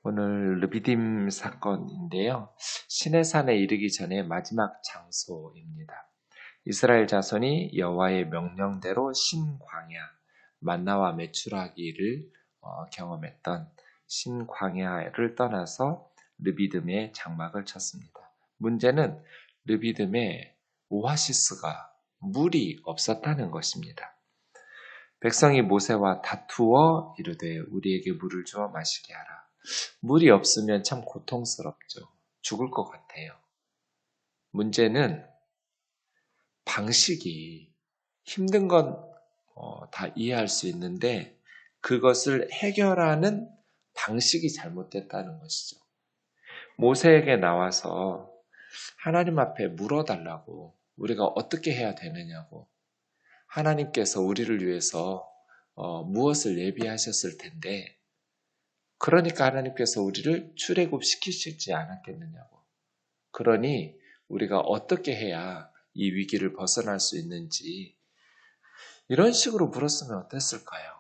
오늘 르비딤 사건인데요. 시내산에 이르기 전에 마지막 장소입니다. 이스라엘 자손이 여호와의 명령대로 신광야, 만나와 메추라기를 경험했던 신광야를 떠나서 르비딤에 장막을 쳤습니다. 문제는 르비딤에 오아시스가 물이 없었다는 것입니다. 백성이 모세와 다투어 이르되 우리에게 물을 주어 마시게 하라. 물이 없으면 참 고통스럽죠. 죽을 것 같아요. 문제는 방식이 힘든 건 다 이해할 수 있는데 그것을 해결하는 방식이 잘못됐다는 것이죠. 모세에게 나와서 하나님 앞에 물어달라고 우리가 어떻게 해야 되느냐고 하나님께서 우리를 위해서 무엇을 예비하셨을 텐데 그러니까 하나님께서 우리를 출애굽시키시지 않았겠느냐고. 그러니 우리가 어떻게 해야 이 위기를 벗어날 수 있는지 이런 식으로 물었으면 어땠을까요?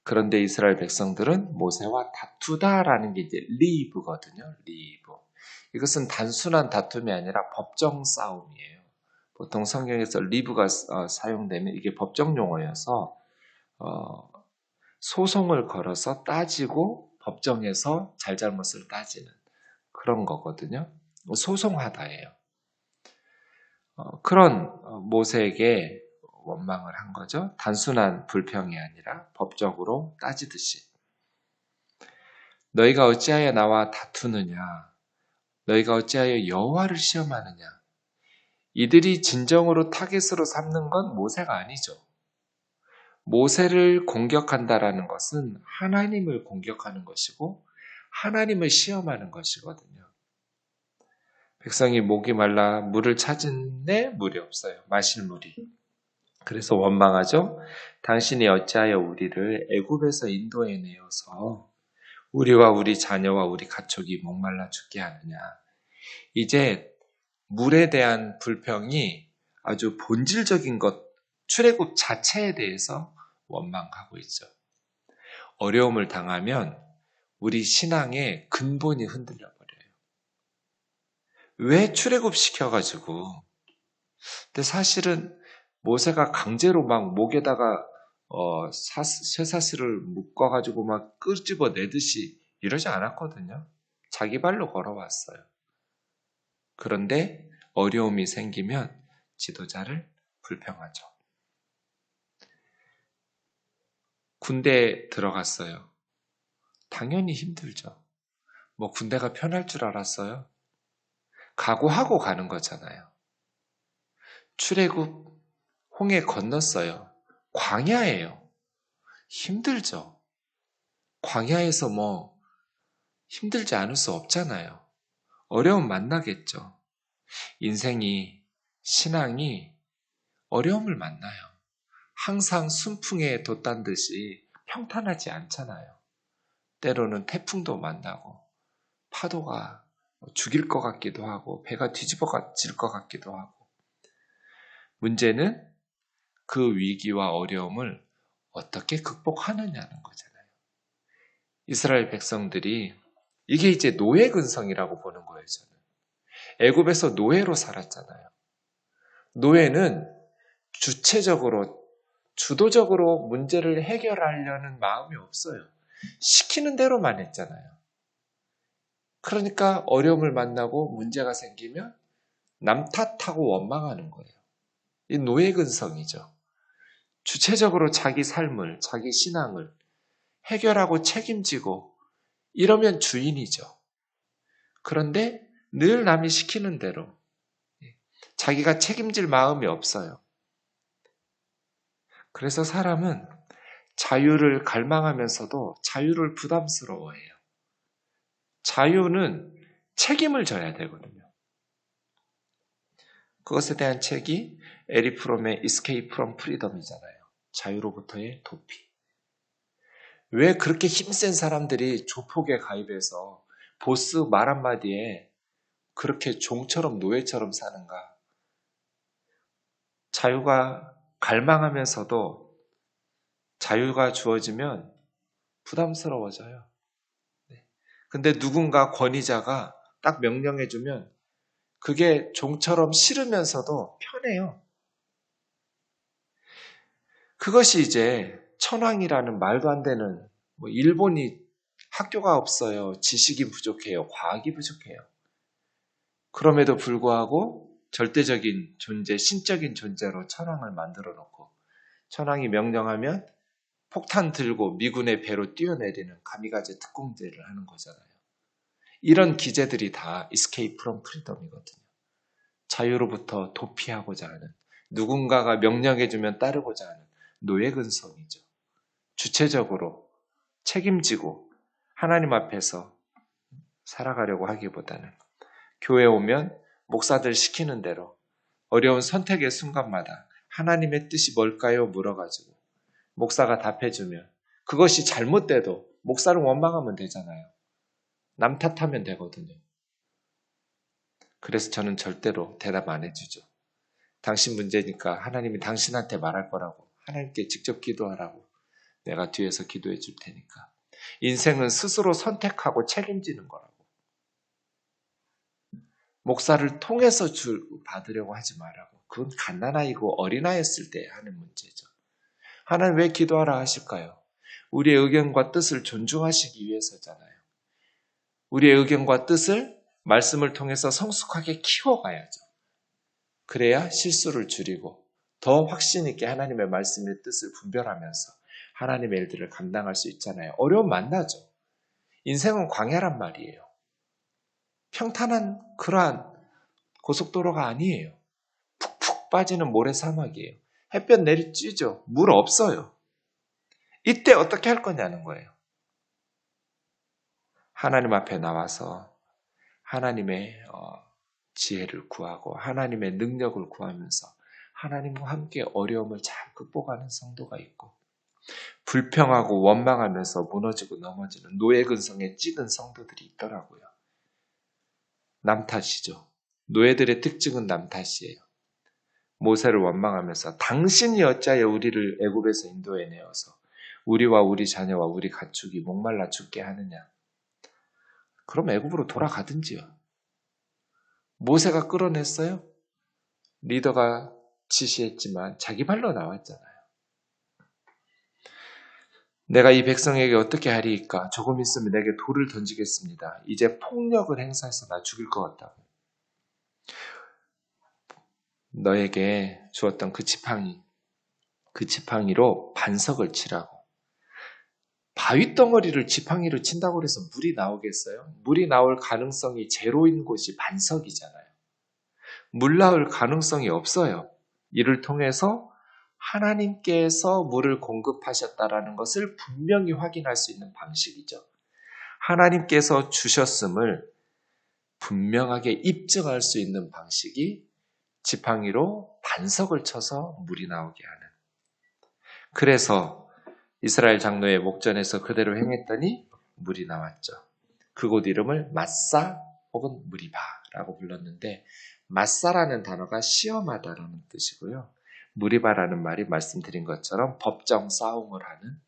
그런데 이스라엘 백성들은 모세와 다투다라는 게 이제 리브거든요. 리브. 이것은 단순한 다툼이 아니라 법정 싸움이에요. 보통 성경에서 리브가 사용되면 이게 법정 용어여서 소송을 걸어서 따지고 법정에서 잘잘못을 따지는 그런 거거든요. 소송하다예요. 그런 모세에게 원망을 한 거죠. 단순한 불평이 아니라 법적으로 따지듯이. 너희가 어찌하여 나와 다투느냐? 너희가 어찌하여 여호와를 시험하느냐? 이들이 진정으로 타겟으로 삼는 건 모세가 아니죠. 모세를 공격한다라는 것은 하나님을 공격하는 것이고 하나님을 시험하는 것이거든요. 백성이 목이 말라 물을 찾은데 물이 없어요. 마실 물이. 그래서 원망하죠. 당신이 어찌하여 우리를 애굽에서 인도해내어서 우리와 우리 자녀와 우리 가축이 목말라 죽게 하느냐. 이제 물에 대한 불평이 아주 본질적인 것, 출애굽 자체에 대해서 원망하고 있죠. 어려움을 당하면 우리 신앙의 근본이 흔들려 버려요. 왜 출애굽 시켜가지고? 근데 사실은 모세가 강제로 막 목에다가 쇠사슬을 묶어가지고 막 끄집어 내듯이 이러지 않았거든요. 자기 발로 걸어왔어요. 그런데 어려움이 생기면 지도자를 불평하죠. 군대에 들어갔어요. 당연히 힘들죠. 뭐 군대가 편할 줄 알았어요? 각오하고 가는 거잖아요. 출애굽 홍해 건넜어요. 광야예요. 힘들죠. 광야에서 뭐 힘들지 않을 수 없잖아요. 어려움 만나겠죠. 인생이, 신앙이 어려움을 만나요. 항상 순풍에 돛단 듯이 평탄하지 않잖아요. 때로는 태풍도 만나고 파도가 죽일 것 같기도 하고 배가 뒤집어질 것 같기도 하고 문제는 그 위기와 어려움을 어떻게 극복하느냐는 거잖아요. 이스라엘 백성들이 이게 이제 노예 근성이라고 보는 거예요. 저는. 애굽에서 노예로 살았잖아요. 노예는 주체적으로 주도적으로 문제를 해결하려는 마음이 없어요. 시키는 대로만 했잖아요. 그러니까 어려움을 만나고 문제가 생기면 남 탓하고 원망하는 거예요. 이 노예 근성이죠. 주체적으로 자기 삶을, 자기 신앙을 해결하고 책임지고 이러면 주인이죠. 그런데 늘 남이 시키는 대로 자기가 책임질 마음이 없어요. 그래서 사람은 자유를 갈망하면서도 자유를 부담스러워해요. 자유는 책임을 져야 되거든요. 그것에 대한 책이 에리 프롬의 Escape from Freedom이잖아요. 자유로부터의 도피. 왜 그렇게 힘센 사람들이 조폭에 가입해서 보스 말 한마디에 그렇게 종처럼 노예처럼 사는가? 자유가 갈망하면서도 자유가 주어지면 부담스러워져요. 근데 누군가 권위자가 딱 명령해주면 그게 종처럼 싫으면서도 편해요. 그것이 이제 천황이라는 말도 안 되는, 일본이 학교가 없어요. 지식이 부족해요. 과학이 부족해요. 그럼에도 불구하고 절대적인 존재, 신적인 존재로 천황을 만들어 놓고 천황이 명령하면 폭탄 들고 미군의 배로 뛰어내리는 가미가제 특공대를 하는 거잖아요. 이런 기제들이 다 Escape from Freedom이거든요. 자유로부터 도피하고자 하는, 누군가가 명령해주면 따르고자 하는 노예근성이죠. 주체적으로 책임지고 하나님 앞에서 살아가려고 하기보다는 교회 오면 목사들 시키는 대로 어려운 선택의 순간마다 하나님의 뜻이 뭘까요? 물어가지고 목사가 답해주면 그것이 잘못돼도 목사를 원망하면 되잖아요. 남 탓하면 되거든요. 그래서 저는 절대로 대답 안 해주죠. 당신 문제니까 하나님이 당신한테 말할 거라고, 하나님께 직접 기도하라고, 내가 뒤에서 기도해 줄 테니까. 인생은 스스로 선택하고 책임지는 거라고. 목사를 통해서 받으려고 하지 말라고. 그건 갓난아이고 어린아이였을 때 하는 문제죠. 하나님 왜 기도하라 하실까요? 우리의 의견과 뜻을 존중하시기 위해서잖아요. 우리의 의견과 뜻을 말씀을 통해서 성숙하게 키워가야죠. 그래야 실수를 줄이고 더 확신 있게 하나님의 말씀의 뜻을 분별하면서 하나님의 일들을 감당할 수 있잖아요. 어려움 만나죠. 인생은 광야란 말이에요. 평탄한 그러한 고속도로가 아니에요. 푹푹 빠지는 모래사막이에요. 햇볕 내리쬐죠. 물 없어요. 이때 어떻게 할 거냐는 거예요. 하나님 앞에 나와서 하나님의 지혜를 구하고 하나님의 능력을 구하면서 하나님과 함께 어려움을 잘 극복하는 성도가 있고, 불평하고 원망하면서 무너지고 넘어지는 노예근성에 찌든 성도들이 있더라고요. 남 탓이죠. 노예들의 특징은 남 탓이에요. 모세를 원망하면서 당신이 어찌하여 우리를 애굽에서 인도해 내어서 우리와 우리 자녀와 우리 가축이 목말라 죽게 하느냐. 그럼 애굽으로 돌아가든지요. 모세가 끌어냈어요? 리더가 지시했지만 자기 발로 나왔잖아요. 내가 이 백성에게 어떻게 하리이까? 조금 있으면 내게 돌을 던지겠습니다. 이제 폭력을 행사해서 나 죽일 것 같다고. 너에게 주었던 그 지팡이로 반석을 치라고. 바위 덩어리를 지팡이로 친다고 해서 물이 나오겠어요? 물이 나올 가능성이 제로인 곳이 반석이잖아요. 물 나올 가능성이 없어요. 이를 통해서 하나님께서 물을 공급하셨다라는 것을 분명히 확인할 수 있는 방식이죠. 하나님께서 주셨음을 분명하게 입증할 수 있는 방식이 지팡이로 반석을 쳐서 물이 나오게 하는. 그래서 이스라엘 장로의 목전에서 그대로 행했더니 물이 나왔죠. 그곳 이름을 마사 혹은 무리바라고 불렀는데, 마사라는 단어가 시험하다라는 뜻이고요. 무리바라는 말이 말씀드린 것처럼 법정 싸움을 하는,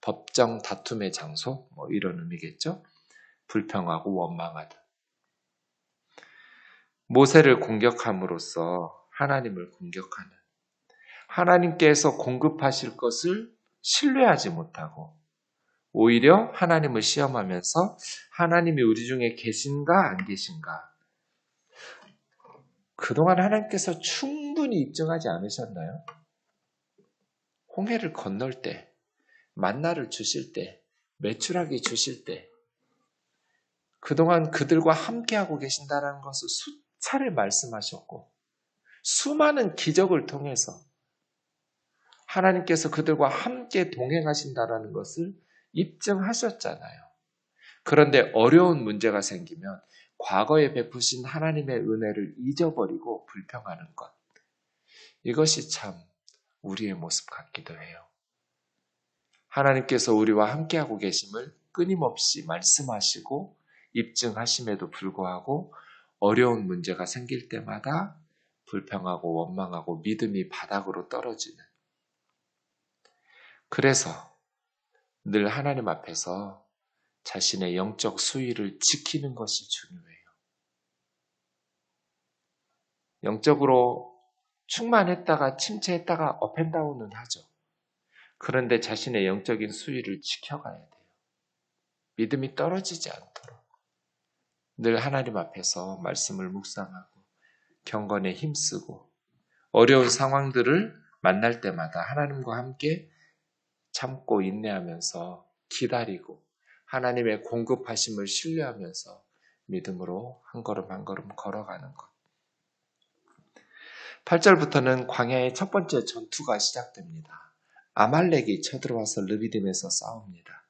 법정 다툼의 장소, 이런 의미겠죠. 불평하고 원망하다. 모세를 공격함으로써 하나님을 공격하는, 하나님께서 공급하실 것을 신뢰하지 못하고 오히려 하나님을 시험하면서 하나님이 우리 중에 계신가 안 계신가, 그동안 하나님께서 충분히 입증하지 않으셨나요? 홍해를 건널 때, 만나를 주실 때, 메추라기 주실 때, 그동안 그들과 함께하고 계신다는 것을 수차례 말씀하셨고, 수많은 기적을 통해서 하나님께서 그들과 함께 동행하신다는 것을 입증하셨잖아요. 그런데 어려운 문제가 생기면 과거에 베푸신 하나님의 은혜를 잊어버리고 불평하는 것. 이것이 참 우리의 모습 같기도 해요. 하나님께서 우리와 함께하고 계심을 끊임없이 말씀하시고 입증하심에도 불구하고 어려운 문제가 생길 때마다 불평하고 원망하고 믿음이 바닥으로 떨어지는. 그래서 늘 하나님 앞에서 자신의 영적 수위를 지키는 것이 중요해요. 영적으로 충만했다가 침체했다가 업앤다운은 하죠. 그런데 자신의 영적인 수위를 지켜가야 돼요. 믿음이 떨어지지 않도록 늘 하나님 앞에서 말씀을 묵상하고 경건에 힘쓰고 어려운 상황들을 만날 때마다 하나님과 함께 참고 인내하면서 기다리고 하나님의 공급하심을 신뢰하면서 믿음으로 한 걸음 한 걸음 걸어가는 것. 8절부터는 광야의 첫 번째 전투가 시작됩니다. 아말렉이 쳐들어와서 르비딤에서 싸웁니다.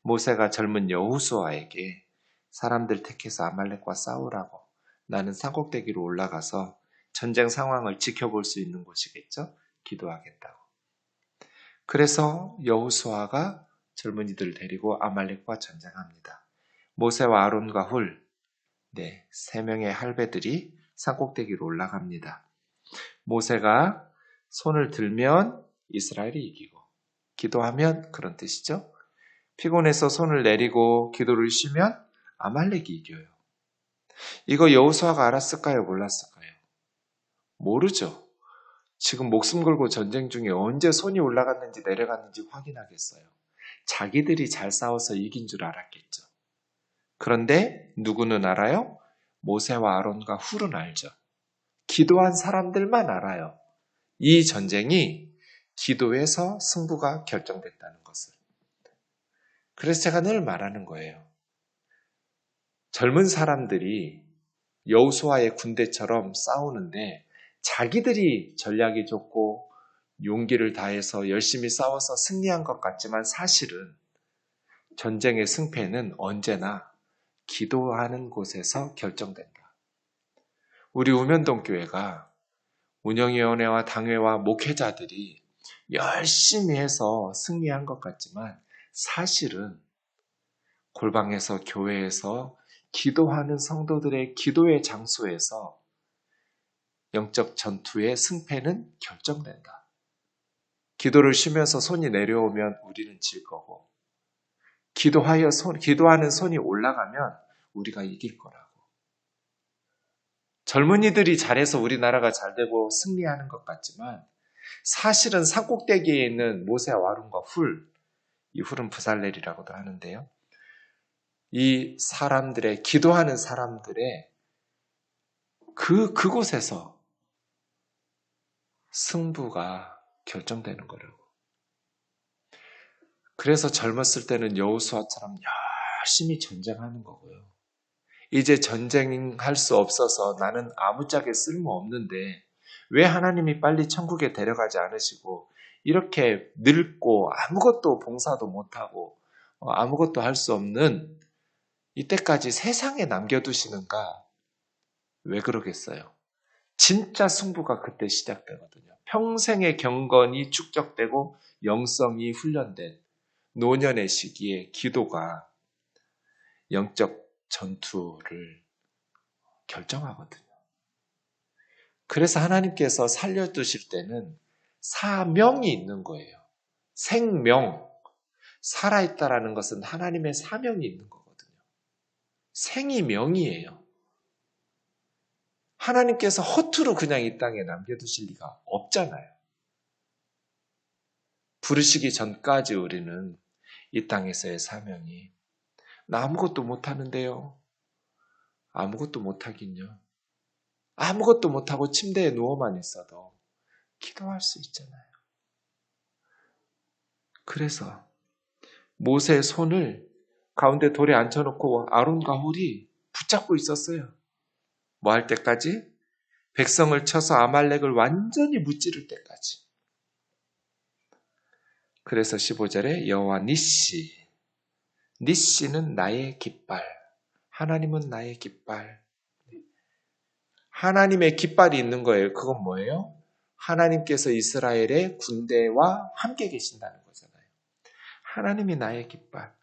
모세가 젊은 여호수아에게 사람들 택해서 아말렉과 싸우라고, 나는 산꼭대기로 올라가서 전쟁 상황을 지켜볼 수 있는 곳이겠죠? 기도하겠다고. 그래서 여호수아가 젊은이들을 데리고 아말렉과 전쟁합니다. 모세와 아론과 훌, 세 명의 할배들이 산꼭대기로 올라갑니다. 모세가 손을 들면 이스라엘이 이기고, 기도하면 그런 뜻이죠. 피곤해서 손을 내리고 기도를 쉬면 아말렉이 이겨요. 이거 여호수아가 알았을까요? 몰랐을까요? 모르죠. 지금 목숨 걸고 전쟁 중에 언제 손이 올라갔는지 내려갔는지 확인하겠어요. 자기들이 잘 싸워서 이긴 줄 알았겠죠. 그런데 누구는 알아요? 모세와 아론과 훌은 알죠. 기도한 사람들만 알아요. 이 전쟁이 기도에서 승부가 결정됐다는 것을. 그래서 제가 늘 말하는 거예요. 젊은 사람들이 여호수아의 군대처럼 싸우는데 자기들이 전략이 좋고 용기를 다해서 열심히 싸워서 승리한 것 같지만 사실은 전쟁의 승패는 언제나 기도하는 곳에서 결정된다. 우리 우면동 교회가 운영위원회와 당회와 목회자들이 열심히 해서 승리한 것 같지만 사실은 골방에서 교회에서 기도하는 성도들의 기도의 장소에서 영적 전투의 승패는 결정된다. 기도를 쉬면서 손이 내려오면 우리는 질 거고, 기도하는 손이 올라가면 우리가 이길 거라고. 젊은이들이 잘해서 우리나라가 잘 되고 승리하는 것 같지만 사실은 산꼭대기에 있는 모세와 아론과 훌, 이 훌은 부살렐이라고도 하는데요. 이 사람들의, 기도하는 사람들의 그곳에서 승부가 결정되는 거라고. 그래서 젊었을 때는 여호수아처럼 열심히 전쟁하는 거고요. 이제 전쟁할 수 없어서 나는 아무짝에 쓸모없는데 왜 하나님이 빨리 천국에 데려가지 않으시고 이렇게 늙고 아무것도 봉사도 못하고 아무것도 할 수 없는 이때까지 세상에 남겨두시는가? 왜 그러겠어요? 진짜 승부가 그때 시작되거든요. 평생의 경건이 축적되고 영성이 훈련된 노년의 시기에 기도가 영적 전투를 결정하거든요. 그래서 하나님께서 살려두실 때는 사명이 있는 거예요. 생명, 살아있다라는 것은 하나님의 사명이 있는 거거든요. 생이 명이에요. 하나님께서 허투루 그냥 이 땅에 남겨두실 리가 없잖아요. 부르시기 전까지 우리는 이 땅에서의 사명이 나 아무것도 못하는데요. 아무것도 못하긴요. 아무것도 못하고 침대에 누워만 있어도 기도할 수 있잖아요. 그래서 모세의 손을 가운데 돌에 앉혀놓고 아론과 훌이 붙잡고 있었어요. 뭐 할 때까지? 백성을 쳐서 아말렉을 완전히 무찌를 때까지. 그래서 15절에 여호와 니시, 니시는 나의 깃발, 하나님은 나의 깃발. 하나님의 깃발이 있는 거예요. 그건 뭐예요? 하나님께서 이스라엘의 군대와 함께 계신다는 거잖아요. 하나님이 나의 깃발.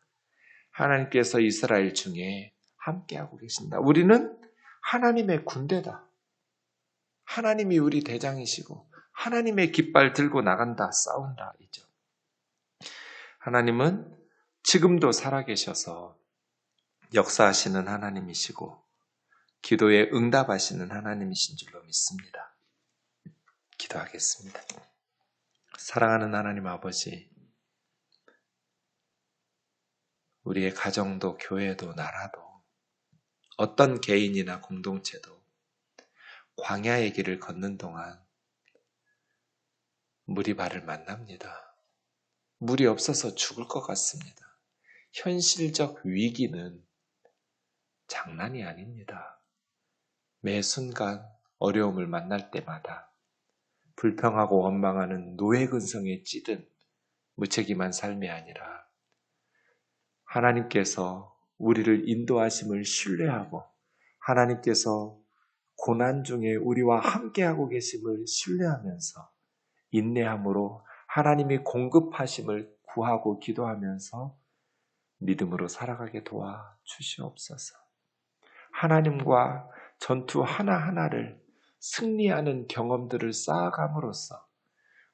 하나님께서 이스라엘 중에 함께하고 계신다. 우리는 하나님의 군대다. 하나님이 우리 대장이시고 하나님의 깃발 들고 나간다, 싸운다 이죠. 하나님은 지금도 살아계셔서 역사하시는 하나님이시고 기도에 응답하시는 하나님이신 줄로 믿습니다. 기도하겠습니다. 사랑하는 하나님 아버지, 우리의 가정도 교회도 나라도 어떤 개인이나 공동체도 광야의 길을 걷는 동안 물이 발을 만납니다. 물이 없어서 죽을 것 같습니다. 현실적 위기는 장난이 아닙니다. 매 순간 어려움을 만날 때마다 불평하고 원망하는 노예 근성에 찌든 무책임한 삶이 아니라 하나님께서 우리를 인도하심을 신뢰하고 하나님께서 고난 중에 우리와 함께하고 계심을 신뢰하면서 인내함으로 하나님이 공급하심을 구하고 기도하면서 믿음으로 살아가게 도와 주시옵소서. 하나님과 전투 하나하나를 승리하는 경험들을 쌓아감으로써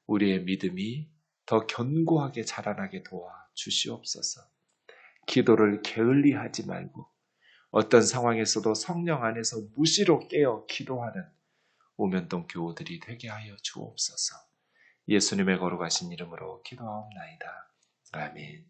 우리의 믿음이 더 견고하게 자라나게 도와 주시옵소서. 기도를 게을리하지 말고 어떤 상황에서도 성령 안에서 무시로 깨어 기도하는 오면동 교우들이 되게 하여 주옵소서. 예수님의 거룩하신 이름으로 기도하옵나이다. 아멘.